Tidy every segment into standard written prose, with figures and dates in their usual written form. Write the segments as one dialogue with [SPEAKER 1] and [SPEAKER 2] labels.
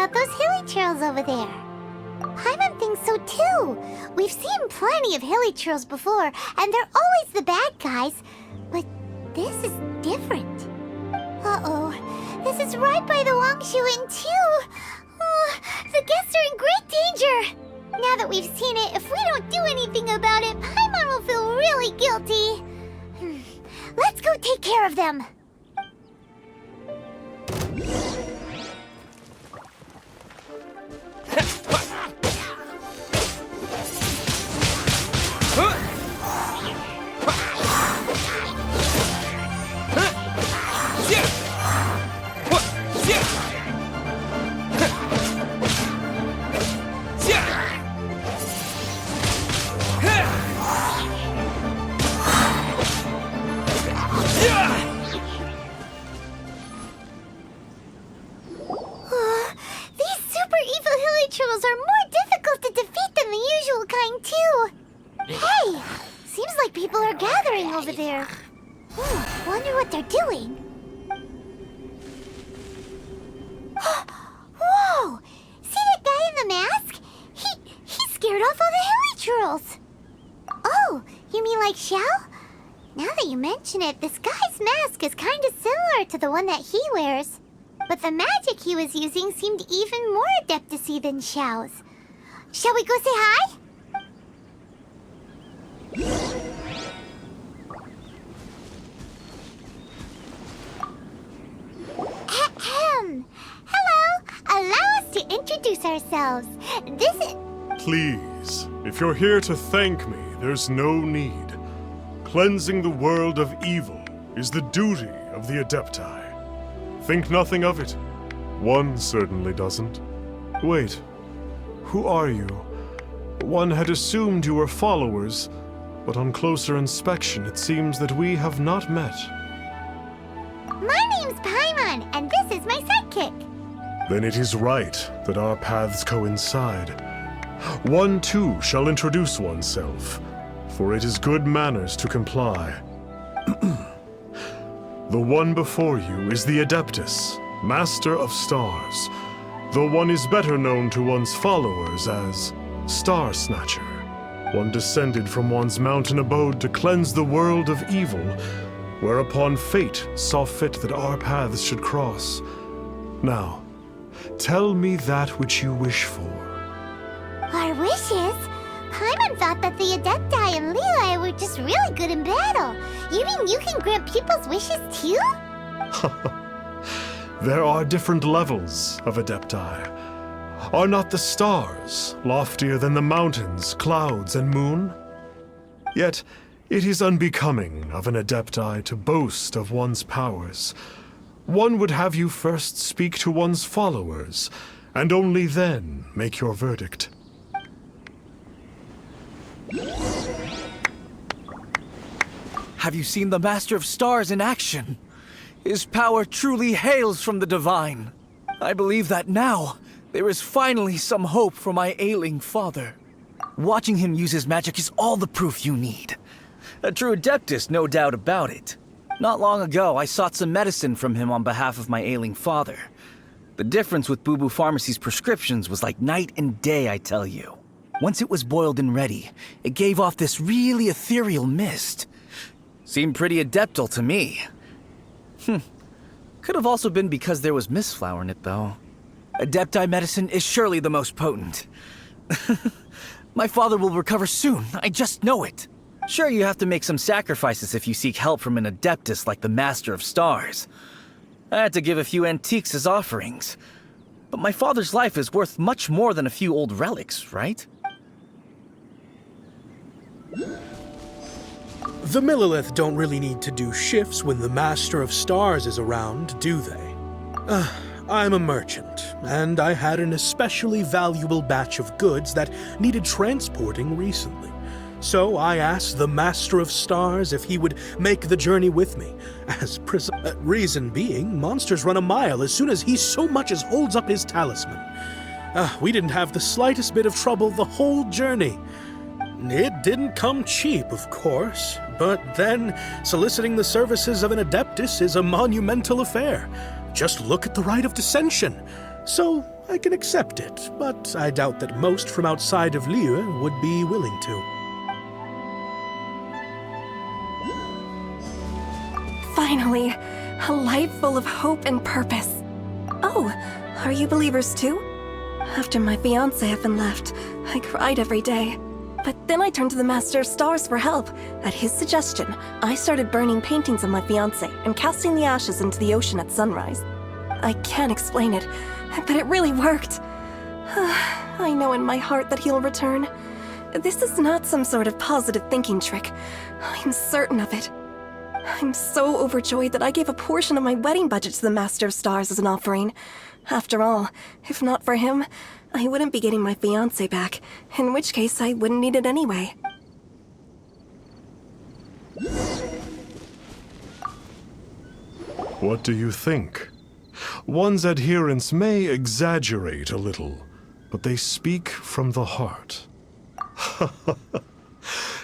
[SPEAKER 1] about those hilly trails over there. Paimon thinks so too. We've seen plenty of hilly trails before, and they're always the bad guys. But this is different. Uh-oh. This is right by the Wangshu Inn too. The guests are in great danger. Now that we've seen it, if we don't do anything about it, Paimon will feel really guilty. Let's go take care of them. Are more difficult to defeat than the usual kind, too. Hey! Seems like people are gathering over there. Wonder what they're doing. Whoa! See that guy in the mask? He scared off all the hilly trolls. Oh, you mean like Xiao? Now that you mention it, this guy's mask is kind of similar to the one that he wears. But the magic he was using seemed even more Adeptus-y than Xiao's. Shall we go say hi? Ahem. Hello. Allow us to introduce ourselves. This is...
[SPEAKER 2] Please, if you're here to thank me, there's no need. Cleansing the world of evil is the duty of the Adepti. Think nothing of it. One certainly doesn't. Wait, who are you? One had assumed you were followers, but on closer inspection it seems that we have not met.
[SPEAKER 1] My name's Paimon, and this is my sidekick.
[SPEAKER 2] Then it is right that our paths coincide. One too shall introduce oneself, for it is good manners to comply. The one before you is the Adeptus, Master of Stars, though one is better known to one's followers as Starsnatcher. One descended from one's mountain abode to cleanse the world of evil, whereupon fate saw fit that our paths should cross. Now, tell me that which you wish for.
[SPEAKER 1] Our wishes? Paimon thought that the Adepti and Leela were just really good in battle. You mean you can grant people's wishes too?
[SPEAKER 2] There are different levels of Adepti. Are not the stars loftier than the mountains, clouds, and moon? Yet, it is unbecoming of an Adepti to boast of one's powers. One would have you first speak to one's followers, and only then make your verdict.
[SPEAKER 3] Have you seen the Master of Stars in action? His power truly hails from the divine. I believe that now, there is finally some hope for my ailing father. Watching him use his magic is all the proof you need. A true Adeptus, no doubt about it. Not long ago, I sought some medicine from him on behalf of my ailing father. The difference with Boo Boo Pharmacy's prescriptions was like night and day, I tell you. Once it was boiled and ready, it gave off this really ethereal mist. Seemed pretty adeptal to me. Could have also been because there was mistflower in it, though. Adepti medicine is surely the most potent. My father will recover soon, I just know it. Sure, you have to make some sacrifices if you seek help from an Adeptus like the Master of Stars. I had to give a few antiques as offerings. But my father's life is worth much more than a few old relics, right?
[SPEAKER 4] The Millilith don't really need to do shifts when the Master of Stars is around, do they? I'm a merchant, and I had an especially valuable batch of goods that needed transporting recently. So I asked the Master of Stars if he would make the journey with me. Reason being, monsters run a mile as soon as he so much as holds up his talisman. We didn't have the slightest bit of trouble the whole journey. It didn't come cheap, of course, but then soliciting the services of an Adeptus is a monumental affair. Just look at the Rite of Descension. so I can accept it, but I doubt that most from outside of Liyue would be willing to.
[SPEAKER 5] Finally, a life full of hope and purpose. Oh, are you believers too? After my fiancé had been left, I cried every day. But then I turned to the Master of Stars for help. At his suggestion, I started burning paintings of my fiancé and casting the ashes into the ocean at sunrise. I can't explain it, but it really worked. I know in my heart that he'll return. This is not some sort of positive thinking trick. I'm certain of it. I'm so overjoyed that I gave a portion of my wedding budget to the Master of Stars as an offering. After all, if not for him, I wouldn't be getting my fiancé back, in which case I wouldn't need it anyway.
[SPEAKER 2] What do you think? One's adherents may exaggerate a little, but they speak from the heart.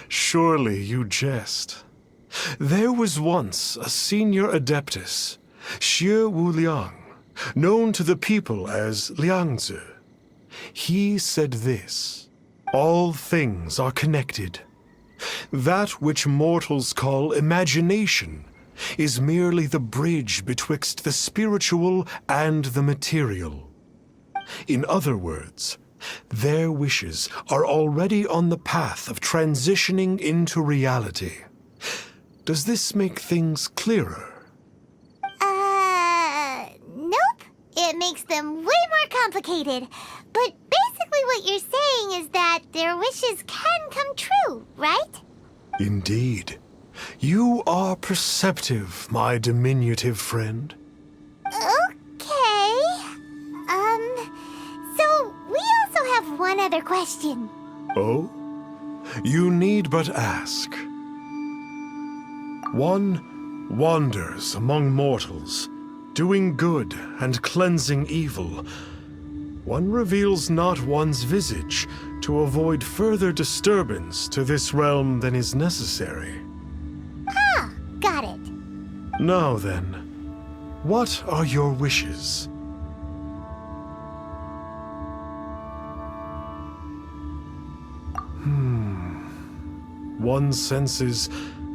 [SPEAKER 2] Surely you jest. There was once a senior Adeptus, Xie Wuliang, known to the people as Liangzi. He said this: all things are connected. That which mortals call imagination is merely the bridge betwixt the spiritual and the material. In other words, their wishes are already on the path of transitioning into reality. Does this make things clearer?
[SPEAKER 1] Nope. It makes them way more complicated. But basically what you're saying is that their wishes can come true, right?
[SPEAKER 2] Indeed. You are perceptive, my diminutive friend.
[SPEAKER 1] Okay. So we also have one other question.
[SPEAKER 2] Oh? You need but ask. One wanders among mortals, doing good and cleansing evil. One reveals not one's visage to avoid further disturbance to this realm than is necessary.
[SPEAKER 1] Ah, got it.
[SPEAKER 2] Now then, what are your wishes? One senses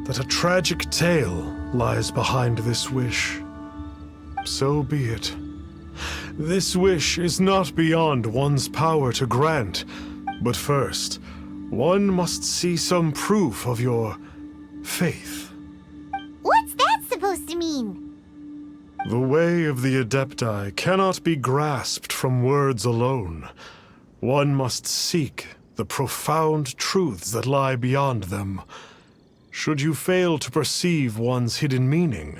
[SPEAKER 2] that a tragic tale lies behind this wish. So be it. This wish is not beyond one's power to grant, but first, one must see some proof of your faith.
[SPEAKER 1] What's that supposed to mean?
[SPEAKER 2] The way of the Adepti cannot be grasped from words alone. One must seek the profound truths that lie beyond them. Should you fail to perceive one's hidden meaning,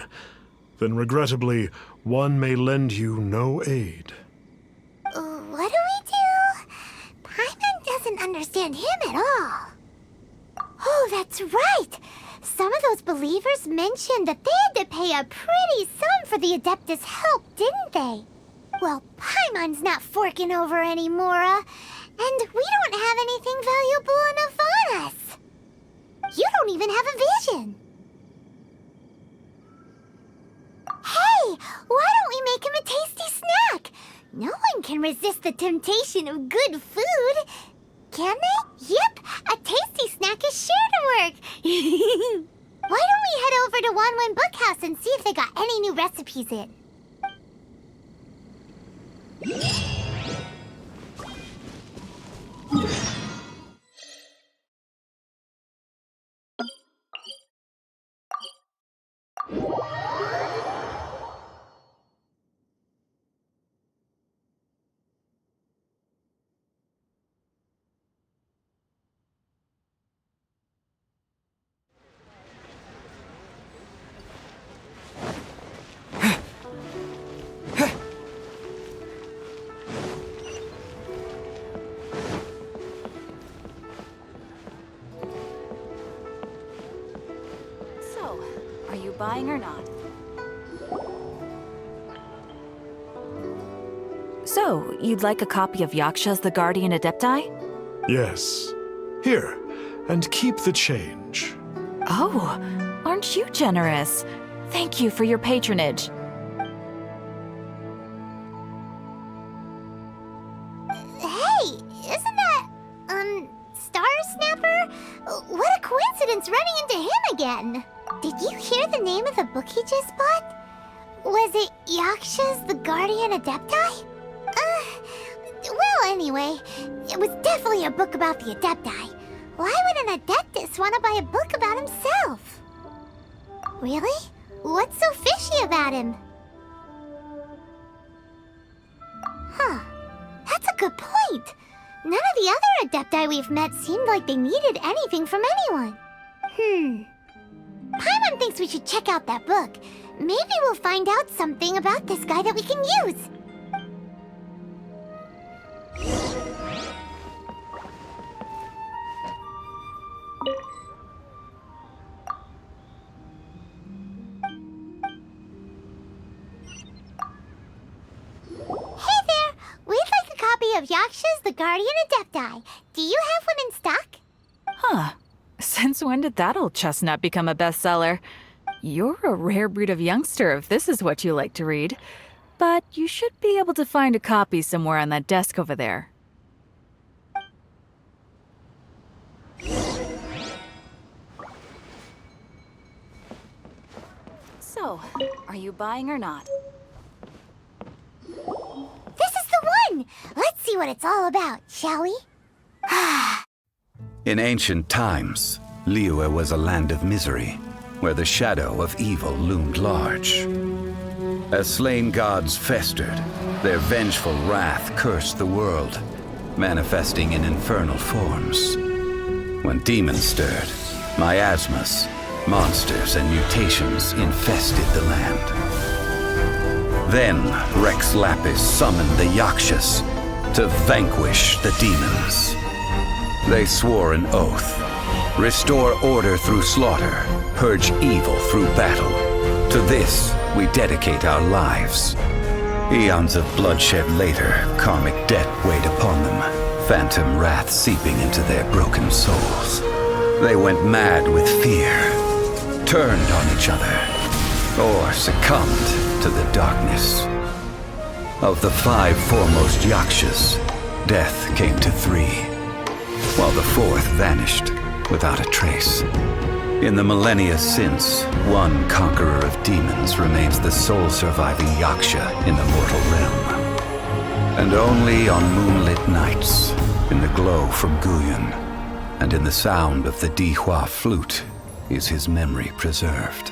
[SPEAKER 2] then regrettably, one may lend you no aid.
[SPEAKER 1] What do we do? Paimon doesn't understand him at all. Oh, that's right! Some of those believers mentioned that they had to pay a pretty sum for the Adeptus' help, didn't they? Well, Paimon's not forking over anymore, and we don't have anything valuable enough on us. You don't even have a vision. Hey, why don't we make him a tasty snack? No one can resist the temptation of good food. Can they? Yep, a tasty snack is sure to work. Why don't we head over to Wanwen Bookhouse and see if they got any new recipes in?
[SPEAKER 6] So, are you buying or not? So, you'd like a copy of Yaksha's The Guardian Adepti?
[SPEAKER 2] Yes. Here, and keep the change.
[SPEAKER 6] Oh, aren't you generous? Thank you for your patronage.
[SPEAKER 1] hear the name of the book he just bought? Was it Yaksha's the Guardian Adepti? Well, anyway, it was definitely a book about the Adepti. Why would an Adeptus want to buy a book about himself? Really? What's so fishy about him? Huh. That's a good point. None of the other Adepti we've met seemed like they needed anything from anyone. Paimon thinks we should check out that book. Maybe we'll find out something about this guy that we can use. Hey there! We'd like a copy of Yaksha's The Guardian Adepti. Do you have one in stock?
[SPEAKER 6] Huh. Since when did that old chestnut become a bestseller? You're a rare breed of youngster if this is what you like to read. But you should be able to find a copy somewhere on that desk over there. So, are you buying or not?
[SPEAKER 1] This is the one! Let's see what it's all about, shall we?
[SPEAKER 7] In ancient times, Liyue was a land of misery, where the shadow of evil loomed large. As slain gods festered, their vengeful wrath cursed the world, manifesting in infernal forms. When demons stirred, miasmas, monsters, and mutations infested the land. Then Rex Lapis summoned the Yakshas to vanquish the demons. They swore an oath: restore order through slaughter, purge evil through battle. To this, we dedicate our lives. Eons of bloodshed later, karmic debt weighed upon them, phantom wrath seeping into their broken souls. They went mad with fear, turned on each other, or succumbed to the darkness. Of the 5 foremost Yakshas, death came to 3, while the 4th vanished without a trace. In the millennia since, one conqueror of demons remains the sole surviving Yaksha in the mortal realm. And only on moonlit nights, in the glow from Guyon, and in the sound of the Dihua flute, is his memory preserved.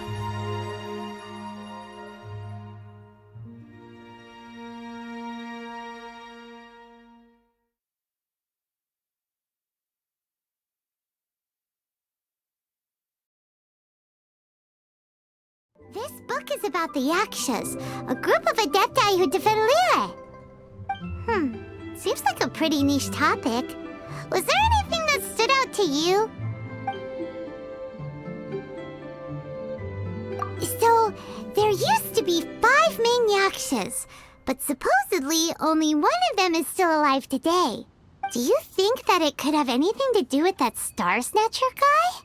[SPEAKER 1] This book is about the Yakshas, a group of Adepti who defend Liyue. Seems like a pretty niche topic. Was there anything that stood out to you? So, there used to be 5 main Yakshas, but supposedly only one of them is still alive today. Do you think that it could have anything to do with that Starsnatcher guy?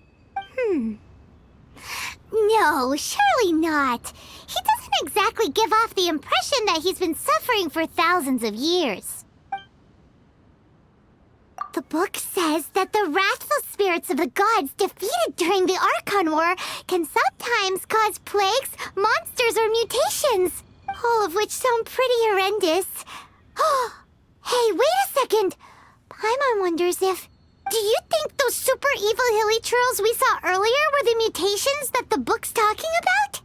[SPEAKER 1] No, surely not. He doesn't exactly give off the impression that he's been suffering for thousands of years. The book says that the wrathful spirits of the gods defeated during the Archon War can sometimes cause plagues, monsters, or mutations. All of which sound pretty horrendous. Hey, wait a second. Paimon wonders if... Do you think those super evil hilly churls we saw earlier were the mutations that the book's talking about?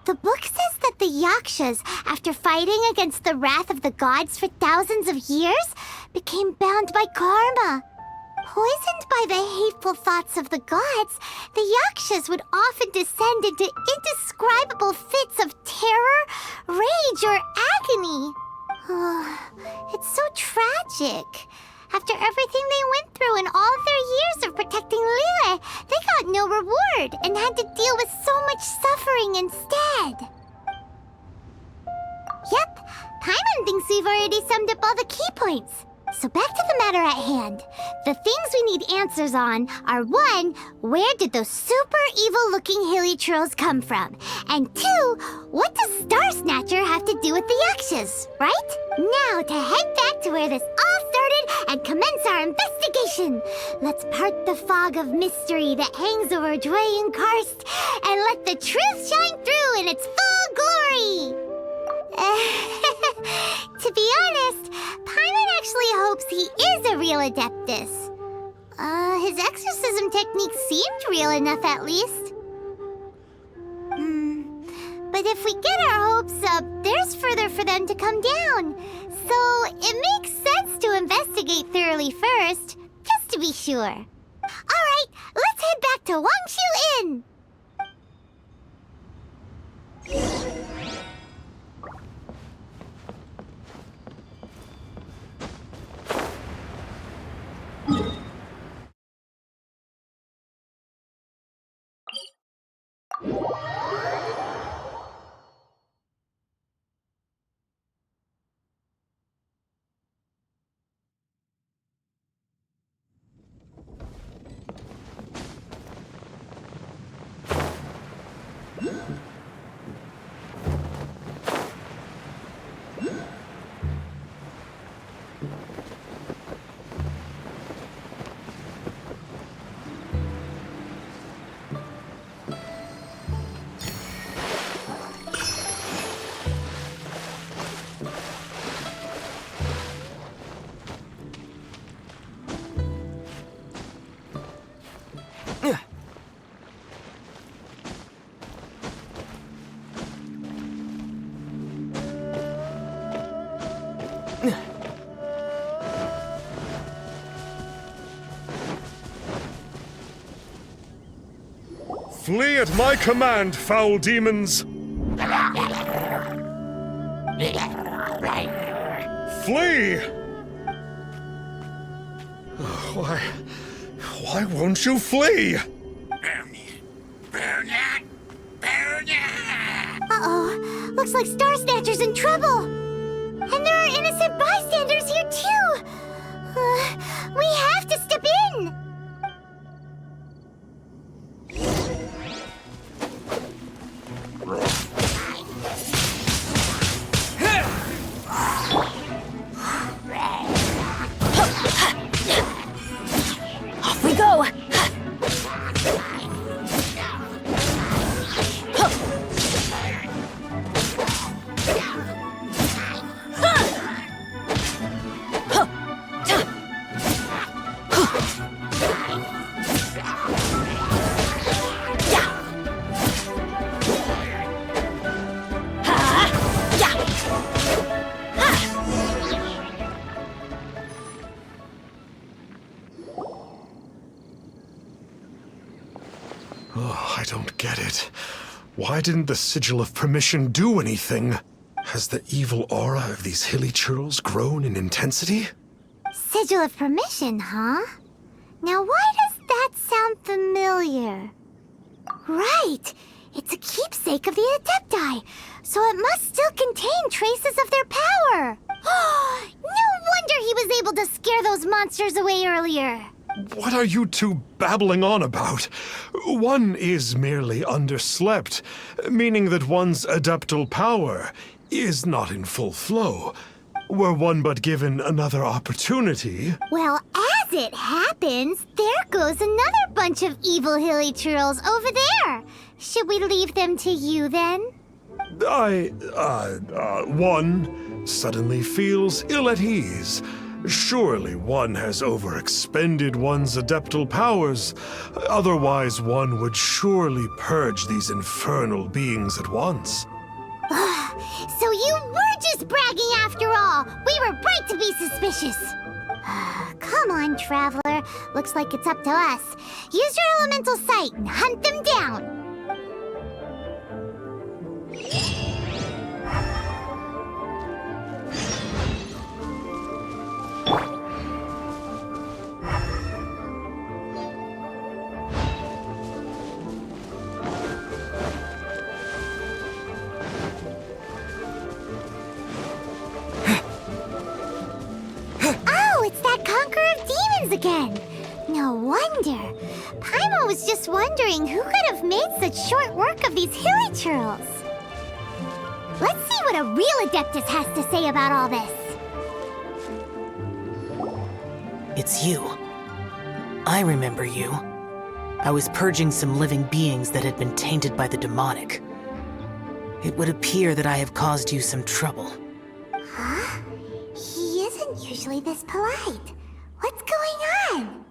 [SPEAKER 1] The book says that the Yakshas, after fighting against the wrath of the gods for thousands of years, became bound by karma. Poisoned by the hateful thoughts of the gods, the Yakshas would often descend into indescribable fits of terror, rage, or agony. It's so tragic. After everything they went through and all their years of protecting Liyue, they got no reward and had to deal with so much suffering instead. Yep, Paimon thinks we've already summed up all the key points. So back to the matter at hand. The things we need answers on are 1, where did those super evil-looking hilly trolls come from? And 2, what does Starsnatcher have to do with the Yakshas, right? Now to head back to where this all started and commence our investigation. Let's part the fog of mystery that hangs over Dwayne Karst and let the truth shine through in its full glory. To be honest, Paimon actually hopes he is a real Adeptus. His exorcism technique seemed real enough at least. But if we get our hopes up, there's further for them to come down. So it makes sense to investigate thoroughly first, just to be sure. Alright, let's head back to Wangshu Inn!
[SPEAKER 2] Flee at my command, foul demons! Flee! Why won't you flee?
[SPEAKER 1] Uh-oh, looks like Starsnatcher's in trouble. And there are innocent bystanders here too. We have to step in.
[SPEAKER 5] Off we go!
[SPEAKER 2] Oh, I don't get it. Why didn't the Sigil of Permission do anything? Has the evil aura of these hilly churls grown in intensity?
[SPEAKER 1] Sigil of Permission, huh? Now why does that sound familiar? Right! It's a keepsake of the Adepti, so it must still contain traces of their power! No wonder he was able to scare those monsters away earlier!
[SPEAKER 2] What are you two babbling on about? One is merely underslept, meaning that one's adeptal power is not in full flow. Were one but given another opportunity...
[SPEAKER 1] Well, as it happens, there goes another bunch of evil hilly churls over there! Should we leave them to you, then?
[SPEAKER 2] One suddenly feels ill at ease. Surely one has overexpended one's adeptal powers. Otherwise, one would surely purge these infernal beings at once.
[SPEAKER 1] So you were just bragging after all! We were right to be suspicious! Come on, Traveler. Looks like it's up to us. Use your elemental sight and hunt them down! again. No wonder. Paimon was just wondering who could have made such short work of these hilichurls. Let's see what a real Adeptus has to say about all this.
[SPEAKER 8] It's you. I remember you. I was purging some living beings that had been tainted by the demonic. It would appear that I have caused you some trouble.
[SPEAKER 1] Huh? He isn't usually this polite. What's going on?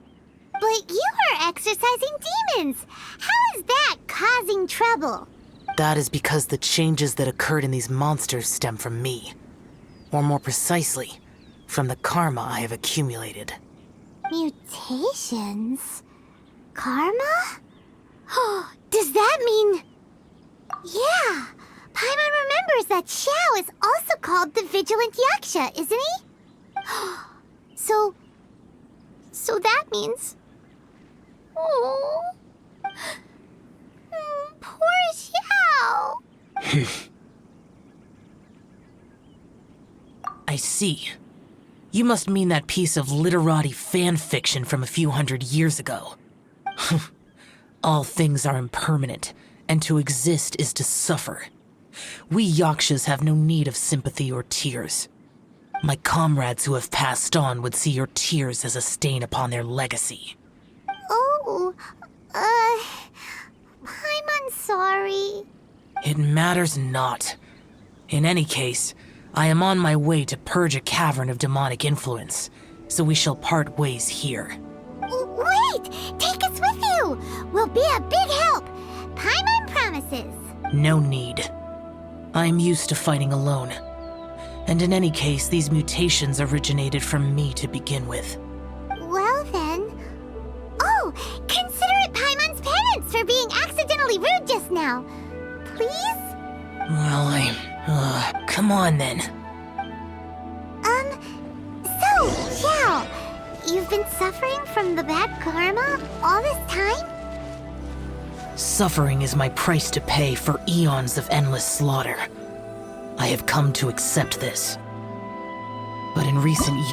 [SPEAKER 1] But you are exorcising demons. How is that causing trouble?
[SPEAKER 8] That is because the changes that occurred in these monsters stem from me. Or more precisely, from the karma I have accumulated.
[SPEAKER 1] Mutations? Karma? Oh, does that mean... Yeah, Paimon remembers that Xiao is also called the Vigilant Yaksha, isn't he? So that means... Oh... Poor Xiao!
[SPEAKER 8] I see. You must mean that piece of literati fan fiction from a few hundred years ago. All things are impermanent, and to exist is to suffer. We Yakshas have no need of sympathy or tears. My comrades who have passed on would see your tears as a stain upon their legacy.
[SPEAKER 1] Oh, I'm sorry.
[SPEAKER 8] It matters not. In any case, I am on my way to purge a cavern of demonic influence, so we shall part ways here.
[SPEAKER 1] Wait! Take us with you! We'll be a big help! Paimon promises!
[SPEAKER 8] No need. I am used to fighting alone. And in any case, these mutations originated from me to begin with.
[SPEAKER 1] Well then... Oh! Consider it Paimon's penance for being accidentally rude just now! Please?
[SPEAKER 8] Well, come on then.
[SPEAKER 1] So, Xiao, you've been suffering from the bad karma all this time?
[SPEAKER 8] Suffering is my price to pay for eons of endless slaughter. I have come to accept this. But in recent years...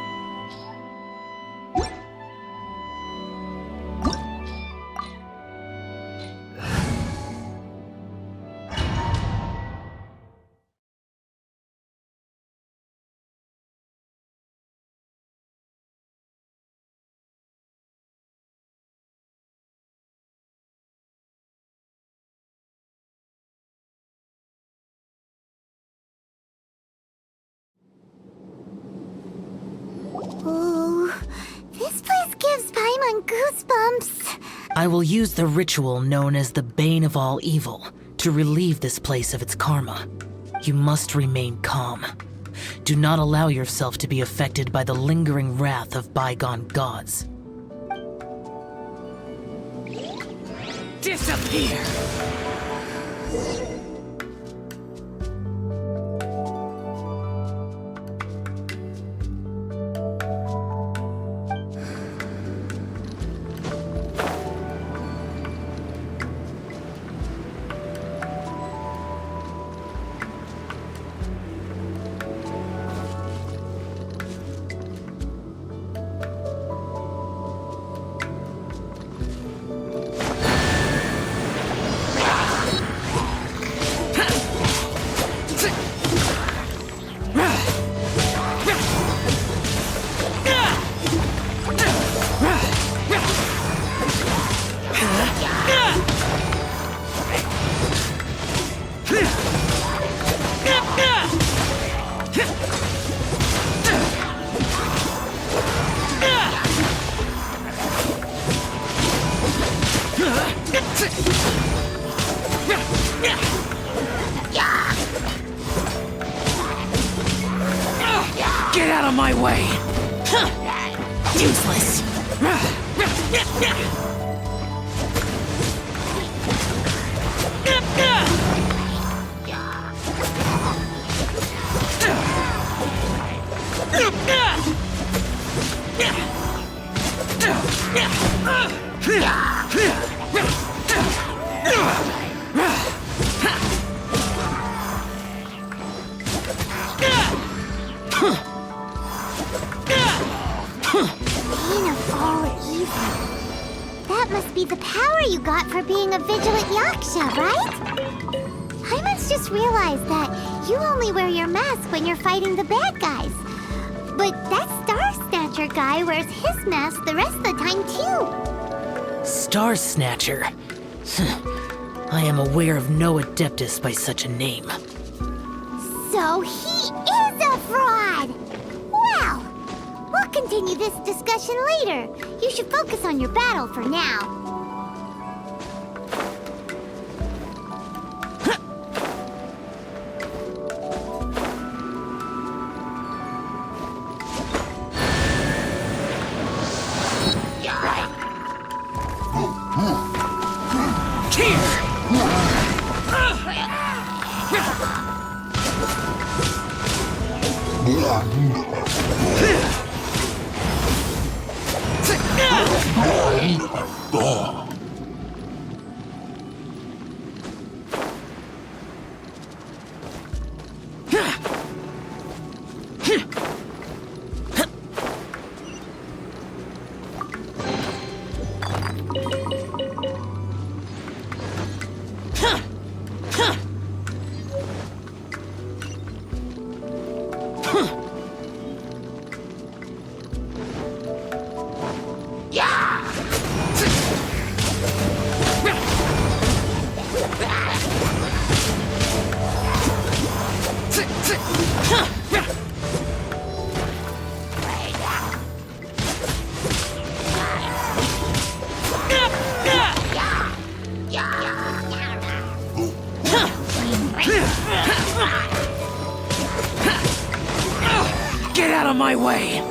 [SPEAKER 1] Ooh, this place gives Paimon goosebumps.
[SPEAKER 8] I will use the ritual known as the Bane of All Evil to relieve this place of its karma. You must remain calm. Do not allow yourself to be affected by the lingering wrath of bygone gods. Disappear! Get out of my way! Useless!
[SPEAKER 1] Bane of all Raksha, right? Hyman's just realized that you only wear your mask when you're fighting the bad guys. But that Starsnatcher guy wears his mask the rest of the time, too.
[SPEAKER 8] Starsnatcher. I am aware of no Adeptus by such a name.
[SPEAKER 1] So he is a fraud! Well, we'll continue this discussion later. You should focus on your battle for now.
[SPEAKER 8] Get out of my way!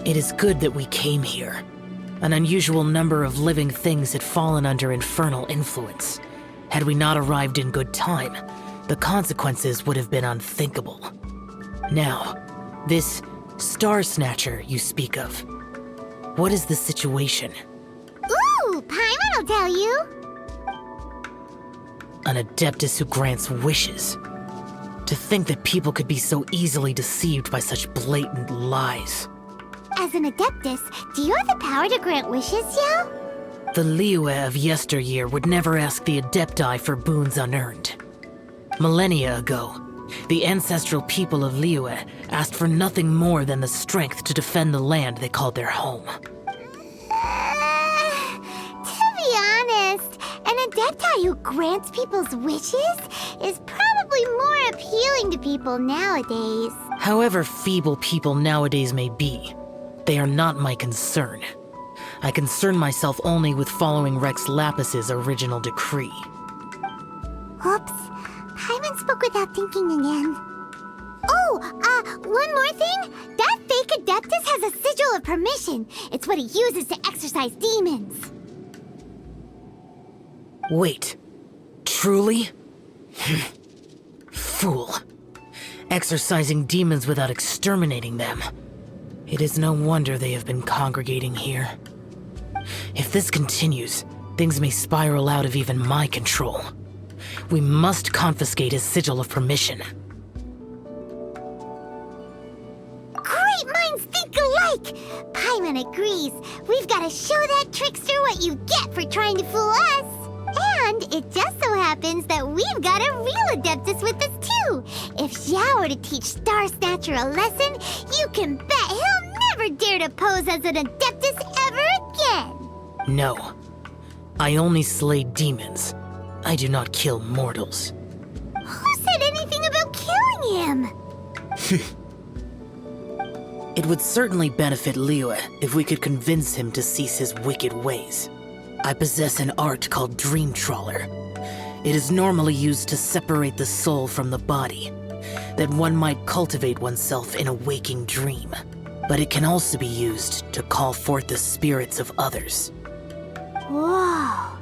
[SPEAKER 8] It is good that we came here. An unusual number of living things had fallen under infernal influence. Had we not arrived in good time, the consequences would have been unthinkable. Now, this Starsnatcher you speak of, what is the situation?
[SPEAKER 1] Ooh, Paimon will tell you.
[SPEAKER 8] An Adeptus who grants wishes. To think that people could be so easily deceived by such blatant lies.
[SPEAKER 1] As an Adeptus, do you have the power to grant wishes, Yao?
[SPEAKER 8] The Liyue of yesteryear would never ask the Adepti for boons unearned. Millennia ago, the ancestral people of Liyue asked for nothing more than the strength to defend the land they called their home.
[SPEAKER 1] To be honest, an Adepti who grants people's wishes is probably more appealing to people nowadays.
[SPEAKER 8] However feeble people nowadays may be, they are not my concern. I concern myself only with following Rex Lapis's original decree.
[SPEAKER 1] Oops. Paimon spoke without thinking again. Oh, one more thing. That fake Adeptus has a sigil of permission. It's what he uses to exorcise demons.
[SPEAKER 8] Wait. Truly? Fool. Exorcising demons without exterminating them. It is no wonder they have been congregating here. If this continues, things may spiral out of even my control. We must confiscate his sigil of permission.
[SPEAKER 1] Great minds think alike! Paimon agrees. We've got to show that trickster what you get for trying to fool us. And it just so happens that we've got a real Adeptus with us too. If Xiao were to teach Starsnatcher a lesson, you can bet he'll never dare to pose as an Adeptus ever again.
[SPEAKER 8] No. I only slay demons. I do not kill mortals.
[SPEAKER 1] Who said anything about killing him?
[SPEAKER 8] It would certainly benefit Liyue if we could convince him to cease his wicked ways. I possess an art called Dream Trawler. It is normally used to separate the soul from the body, that one might cultivate oneself in a waking dream. But it can also be used to call forth the spirits of others.
[SPEAKER 1] Whoa.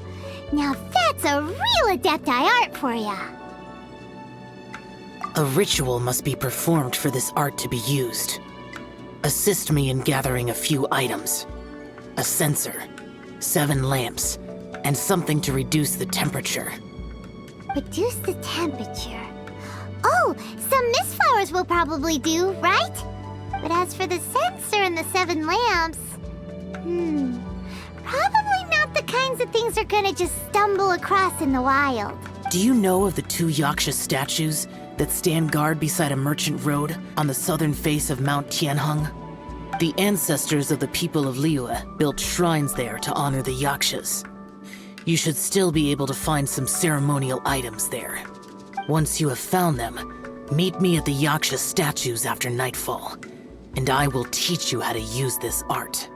[SPEAKER 1] Now that's a real Adepti art for ya.
[SPEAKER 8] A ritual must be performed for this art to be used. Assist me in gathering a few items. A censer, 7 lamps, and something to reduce the temperature.
[SPEAKER 1] Reduce the temperature. Oh, some mist flowers will probably do, right? But as for the censer and the 7 lamps... probably not the kinds of things they're gonna just stumble across in the wild.
[SPEAKER 8] Do you know of the 2 Yaksha statues that stand guard beside a merchant road on the southern face of Mount Tianheng? The ancestors of the people of Liyue built shrines there to honor the Yakshas. You should still be able to find some ceremonial items there. Once you have found them, meet me at the Yaksha statues after nightfall, and I will teach you how to use this art.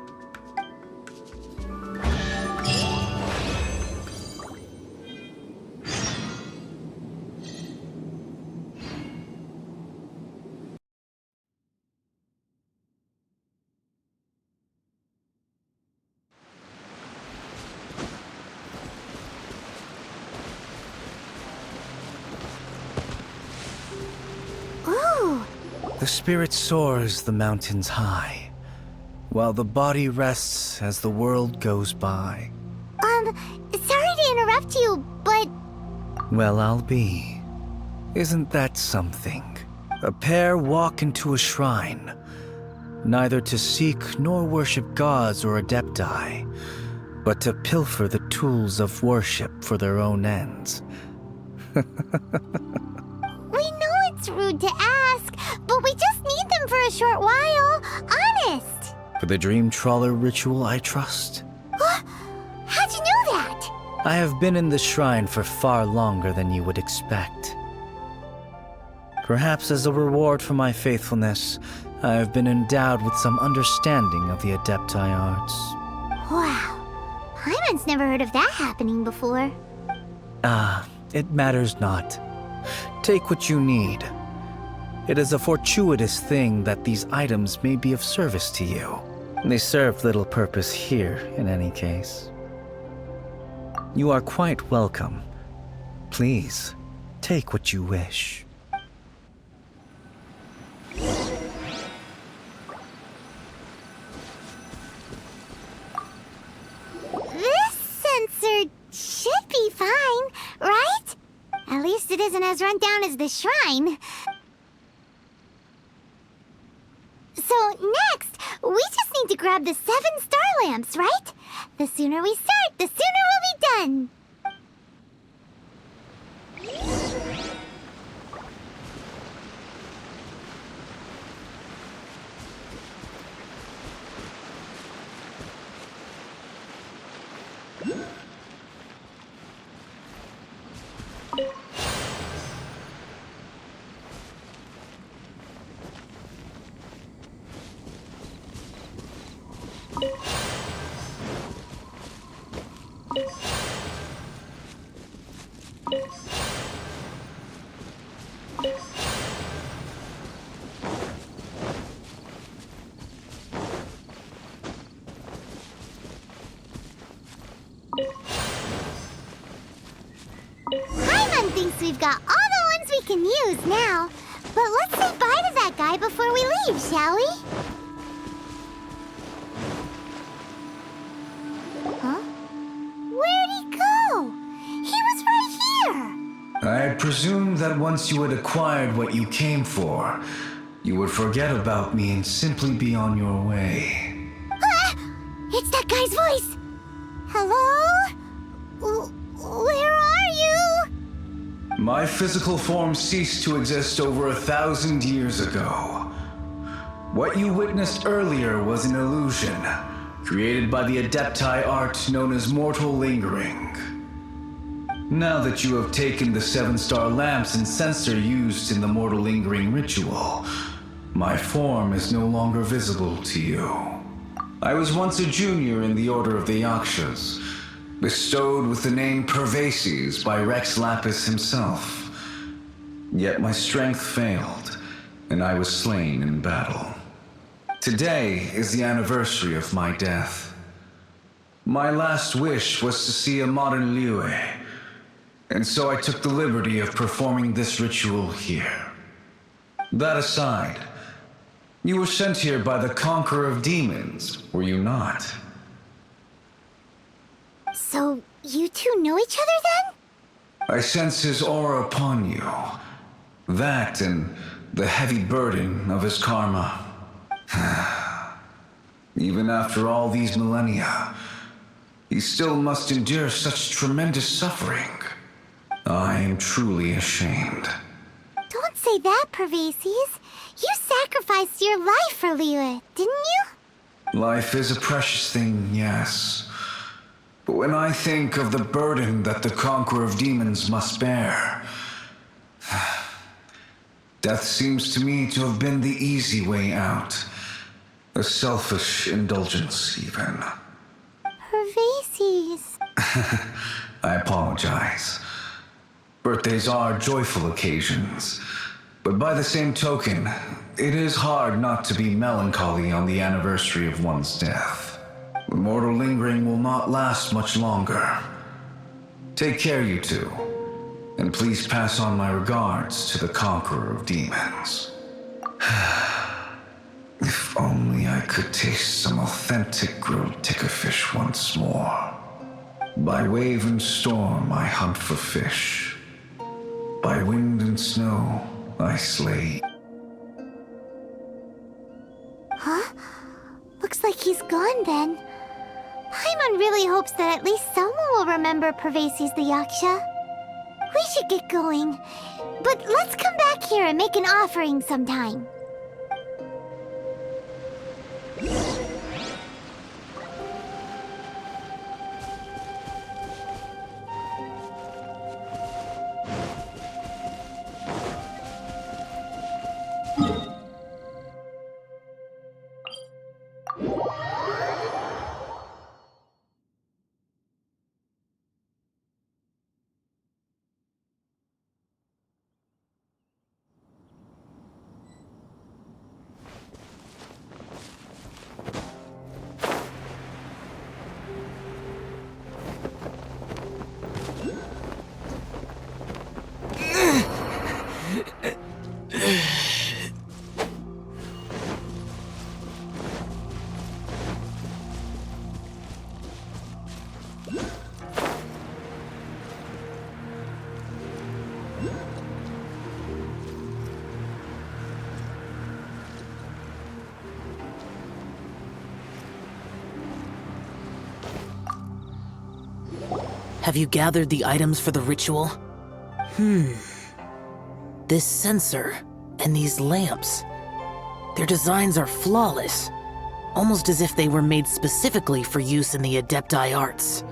[SPEAKER 1] Ooh,
[SPEAKER 3] The spirit soars the mountains high, while the body rests as the world goes by.
[SPEAKER 1] sorry to interrupt you, but...
[SPEAKER 3] Well, I'll be. Isn't that something? A pair walk into a shrine, neither to seek nor worship gods or adepti, but to pilfer the tools of worship for their own ends.
[SPEAKER 1] We know it's rude to ask, but we just need them for a short while. Honest.
[SPEAKER 3] For the Dream Trawler ritual, I trust.
[SPEAKER 1] How'd you know that?
[SPEAKER 3] I have been in the shrine for far longer than you would expect. Perhaps as a reward for my faithfulness, I have been endowed with some understanding of the Adepti arts.
[SPEAKER 1] Wow. Paimon's never heard of that happening before.
[SPEAKER 3] It matters not. Take what you need. It is a fortuitous thing that these items may be of service to you. They serve little purpose here, in any case. You are quite welcome. Please, take what you wish.
[SPEAKER 1] This sensor should be fine, right? At least it isn't as run down as the shrine. So next, we just need to grab the 7 star lamps, right? The sooner we start, the sooner we'll be done. Paimon thinks we've got all the ones we can use now. But let's say bye to that guy before we leave, shall we? Huh? Where'd he go? He was right here!
[SPEAKER 3] I presumed that once you had acquired what you came for, you would forget about me and simply be on your way.
[SPEAKER 1] Ah! It's that guy's voice! Hello? Where are you?
[SPEAKER 3] My physical form ceased to exist over 1,000 years ago. What you witnessed earlier was an illusion, created by the Adepti art known as mortal lingering. Now that you have taken the 7 star lamps and censer used in the mortal lingering ritual,
[SPEAKER 9] My form is no longer visible to you. I was once a junior in the Order of the Yakshas, bestowed with the name Pervases by Rex Lapis himself. Yet my strength failed, and I was slain in battle. Today is the anniversary of my death. My last wish was to see a modern Liyue, and so I took the liberty of performing this ritual here. That aside, you were sent here by the Conqueror of Demons, were you not?
[SPEAKER 1] So, you two know each other then?
[SPEAKER 9] I sense his aura upon you. That and the heavy burden of his karma. Even after all these millennia, he still must endure such tremendous suffering. I am truly ashamed.
[SPEAKER 1] Don't say that, Pervases. You sacrificed your life for Liyue, didn't you?
[SPEAKER 9] Life is a precious thing, yes. But when I think of the burden that the Conqueror of Demons must bear, death seems to me to have been the easy way out. A selfish indulgence, even.
[SPEAKER 1] Pervases.
[SPEAKER 9] I apologize. Birthdays are joyful occasions, but by the same token, it is hard not to be melancholy on the anniversary of one's death. The mortal lingering will not last much longer. Take care, you two, and please pass on my regards to the Conqueror of Demons. If only I could taste some authentic grilled tickerfish once more. By wave and storm I hunt for fish. By wind and snow I slay.
[SPEAKER 1] Huh? Looks like he's gone then. Paimon really hopes that at least someone will remember Pervases the Yaksha. We should get going. But let's come back here and make an offering sometime.
[SPEAKER 8] Have you gathered the items for the ritual? This sensor and these lamps. Their designs are flawless, almost as if they were made specifically for use in the Adepti arts.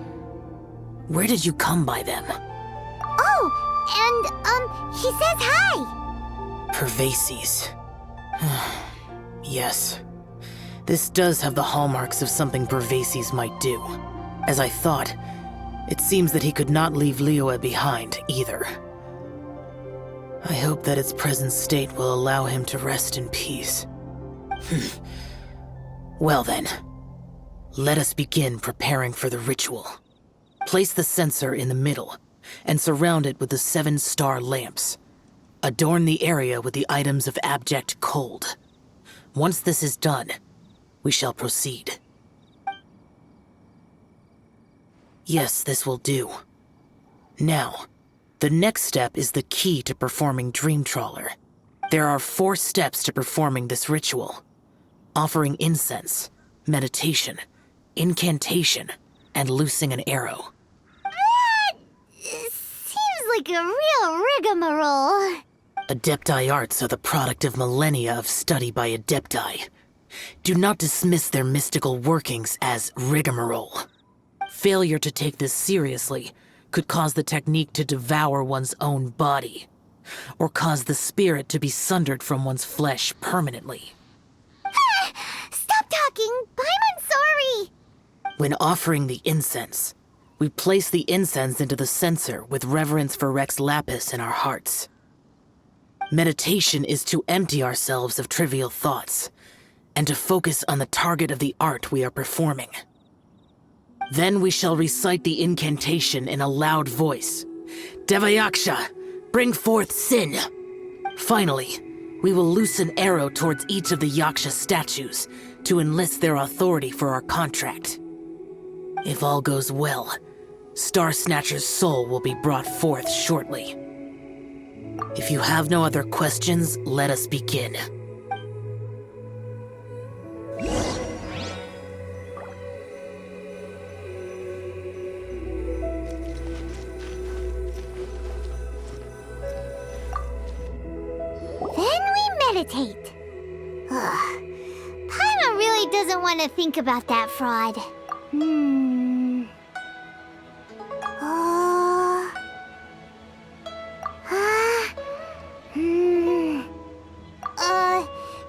[SPEAKER 8] Where did you come by them?
[SPEAKER 1] Oh, and, he says hi!
[SPEAKER 8] Pervases. Yes. This does have the hallmarks of something Pervases might do. As I thought, it seems that he could not leave Liyue behind, either. I hope that its present state will allow him to rest in peace. Well then, let us begin preparing for the ritual. Place the censer in the middle, and surround it with the 7-star lamps. Adorn the area with the items of abject cold. Once this is done, we shall proceed. Yes, this will do. Now, the next step is the key to performing Dream Trawler. There are 4 steps to performing this ritual. Offering incense, meditation, incantation, and loosing an arrow.
[SPEAKER 1] That seems like a real rigmarole.
[SPEAKER 8] Adepti arts are the product of millennia of study by Adepti. Do not dismiss their mystical workings as rigmarole. Failure to take this seriously could cause the technique to devour one's own body. or cause the spirit to be sundered from one's flesh permanently.
[SPEAKER 1] Stop talking! I'm sorry!
[SPEAKER 8] When offering the incense, we place the incense into the censer with reverence for Rex Lapis in our hearts. Meditation is to empty ourselves of trivial thoughts, and to focus on the target of the art we are performing. Then we shall recite the incantation in a loud voice. Devayaksha, bring forth sin! Finally, we will loose an arrow towards each of the Yaksha statues to enlist their authority for our contract. If all goes well, Starsnatcher's soul will be brought forth shortly. If you have no other questions, let us begin.
[SPEAKER 1] Then we meditate. Ugh. Paimon really doesn't want to think about that fraud.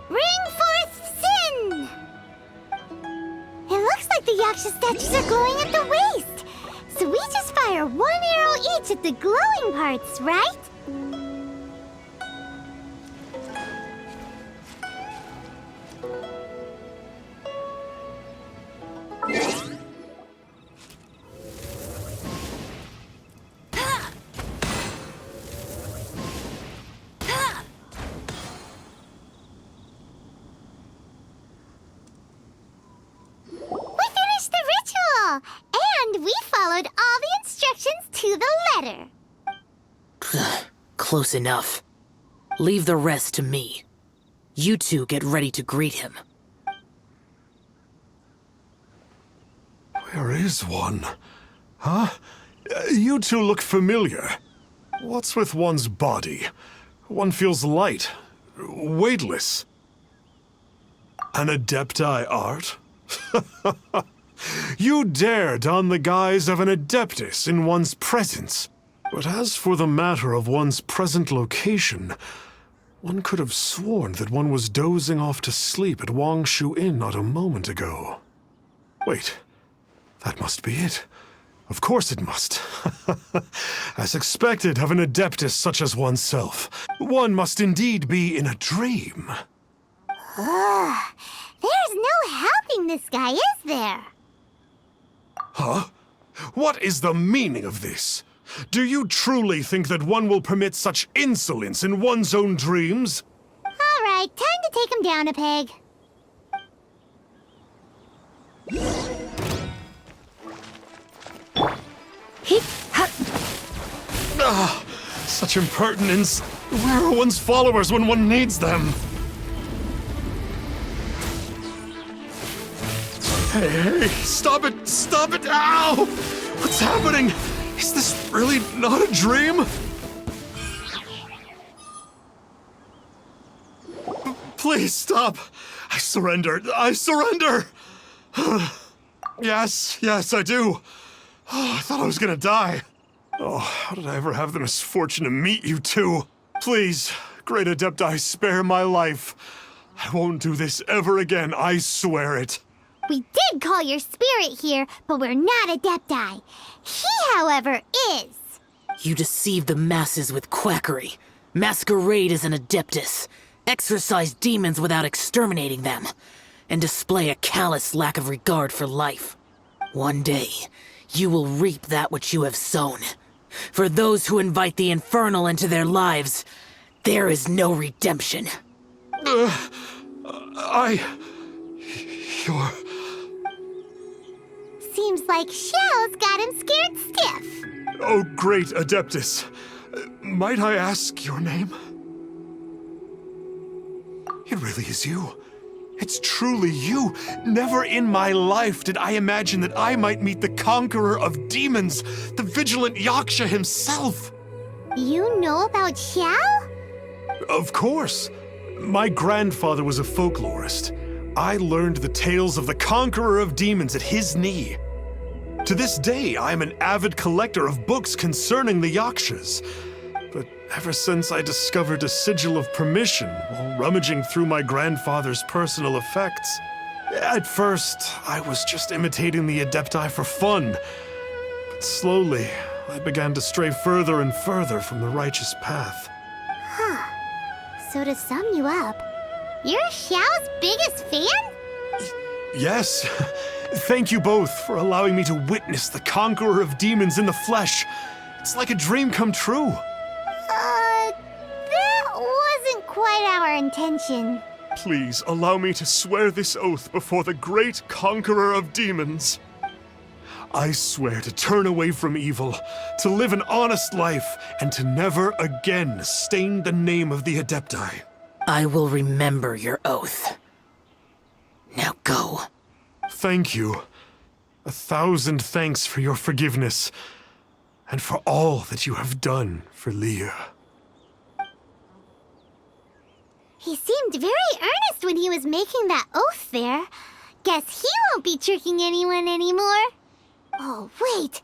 [SPEAKER 1] Bring forth sin! It looks like the Yaksha statues are glowing at the waist. So we just fire one arrow each at the glowing parts, right? And we followed all the instructions to the letter.
[SPEAKER 8] Close enough. Leave the rest to me. You two get ready to greet him.
[SPEAKER 2] Where is one? Huh? You two look familiar. What's with one's body? One feels light, weightless. An Adepti art? You dare don the guise of an Adeptus in one's presence. But as for the matter of one's present location, one could have sworn that one was dozing off to sleep at Wangshu Inn not a moment ago. Wait, that must be it. Of course it must. As expected of an Adeptus such as oneself, one must indeed be in a dream.
[SPEAKER 1] There's no helping this guy, is there?
[SPEAKER 2] Huh? What is the meaning of this? Do you truly think that one will permit such insolence in one's own dreams?
[SPEAKER 1] All right, time to take him down a peg.
[SPEAKER 2] Such impertinence. Where are one's followers when one needs them? Hey, stop it! Stop it! Ow! What's happening? Is this really not a dream? Please stop! I surrender! I surrender! Yes, I do. Oh, I thought I was gonna die. Oh, how did I ever have the misfortune to meet you two? Please, Great Adepti, spare my life. I won't do this ever again, I swear it.
[SPEAKER 1] We did call your spirit here, but we're not Adepti. He, however, is.
[SPEAKER 8] You deceive the masses with quackery, masquerade as an Adeptus, exorcise demons without exterminating them, and display a callous lack of regard for life. One day, you will reap that which you have sown. For those who invite the infernal into their lives, there is no redemption.
[SPEAKER 2] You're...
[SPEAKER 1] Seems like Xiao's got him scared stiff.
[SPEAKER 2] Oh, great Adeptus. Might I ask your name? It really is you. It's truly you. Never in my life did I imagine that I might meet the conqueror of demons, the vigilant Yaksha himself.
[SPEAKER 1] You know about Xiao?
[SPEAKER 2] Of course. My grandfather was a folklorist. I learned the tales of the conqueror of demons at his knee. To this day, I am an avid collector of books concerning the Yakshas. but ever since I discovered a sigil of permission while rummaging through my grandfather's personal effects, at first I was just imitating the Adepti for fun. But slowly, I began to stray further and further from the righteous path.
[SPEAKER 1] So to sum you up, you're Xiao's biggest fan?
[SPEAKER 2] Yes. Thank you both for allowing me to witness the conqueror of demons in the flesh. It's like a dream come true.
[SPEAKER 1] That wasn't quite our intention.
[SPEAKER 2] Please allow me to swear this oath before the great conqueror of demons. I swear to turn away from evil, to live an honest life, and to never again stain the name of the Adepti.
[SPEAKER 8] I will remember your oath. Now go.
[SPEAKER 2] Thank you. 1,000 thanks for your forgiveness, and for all that you have done for Leah.
[SPEAKER 1] He seemed very earnest when he was making that oath there. Guess he won't be tricking anyone anymore. Oh, wait.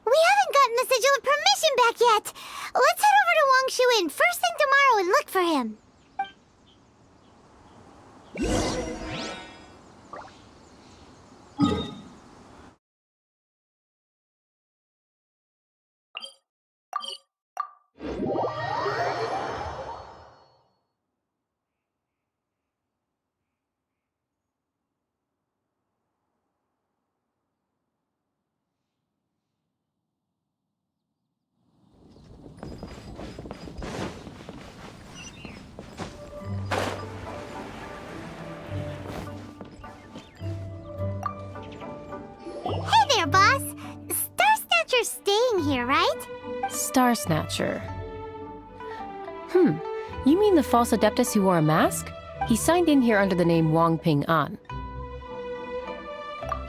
[SPEAKER 1] We haven't gotten the Sigil of Permission back yet. Let's head over to Wang Shuin first thing tomorrow and look for him. Hey there, boss. Starsnatcher's staying here, right?
[SPEAKER 10] Starsnatcher. You mean the false Adeptus who wore a mask? He signed in here under the name Wang Ping An.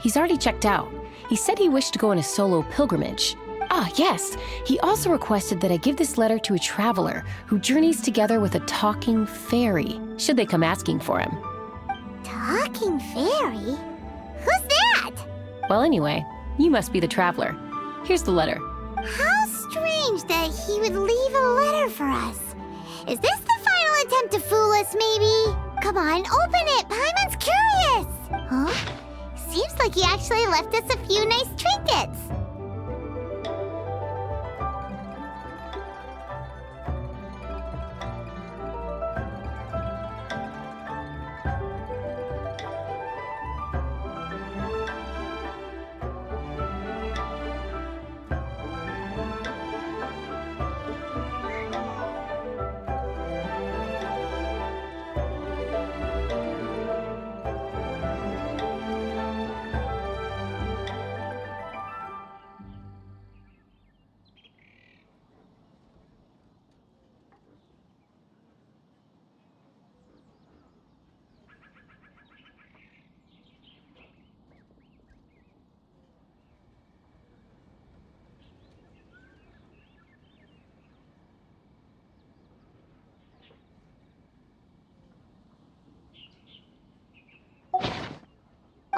[SPEAKER 10] He's already checked out. He said he wished to go on a solo pilgrimage. Ah, yes. He also requested that I give this letter to a traveler who journeys together with a talking fairy, should they come asking for him.
[SPEAKER 1] Talking fairy? Who's that?
[SPEAKER 10] Well, anyway, you must be the traveler. Here's the letter.
[SPEAKER 1] How strange that he would leave a letter for us. Is this the final attempt to fool us, maybe? Come on, open it! Paimon's curious! Huh? Seems like he actually left us a few nice trinkets.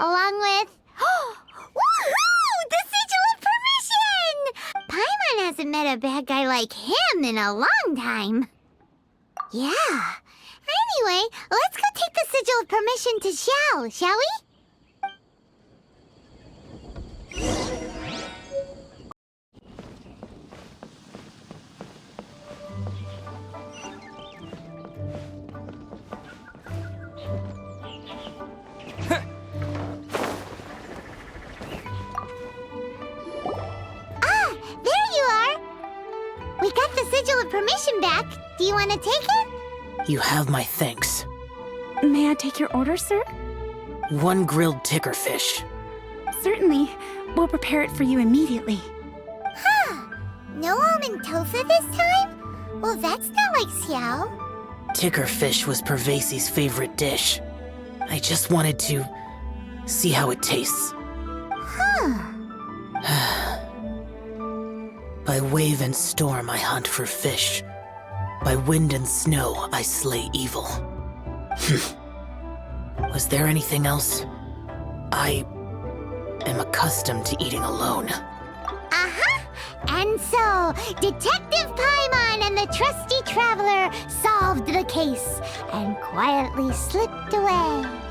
[SPEAKER 1] Along with... Woohoo! The Sigil of Permission! Paimon hasn't met a bad guy like him in a long time. Yeah. Anyway, let's go take the Sigil of Permission to Xiao, shall we? We got the Sigil of Permission back. Do you want to take it?
[SPEAKER 8] You have my thanks.
[SPEAKER 11] May I take your order, sir?
[SPEAKER 8] 1 grilled ticker fish.
[SPEAKER 11] Certainly. We'll prepare it for you immediately.
[SPEAKER 1] Huh. No almond tofu this time? Well, that's not like Xiao.
[SPEAKER 8] Ticker fish was Pervasi's favorite dish. I just wanted to see how it tastes.
[SPEAKER 1] Huh.
[SPEAKER 8] By wave and storm I hunt for fish. By wind and snow I slay evil. Was there anything else? I am accustomed to eating alone.
[SPEAKER 1] Uh-huh. And so, Detective Paimon and the trusty traveler solved the case and quietly slipped away.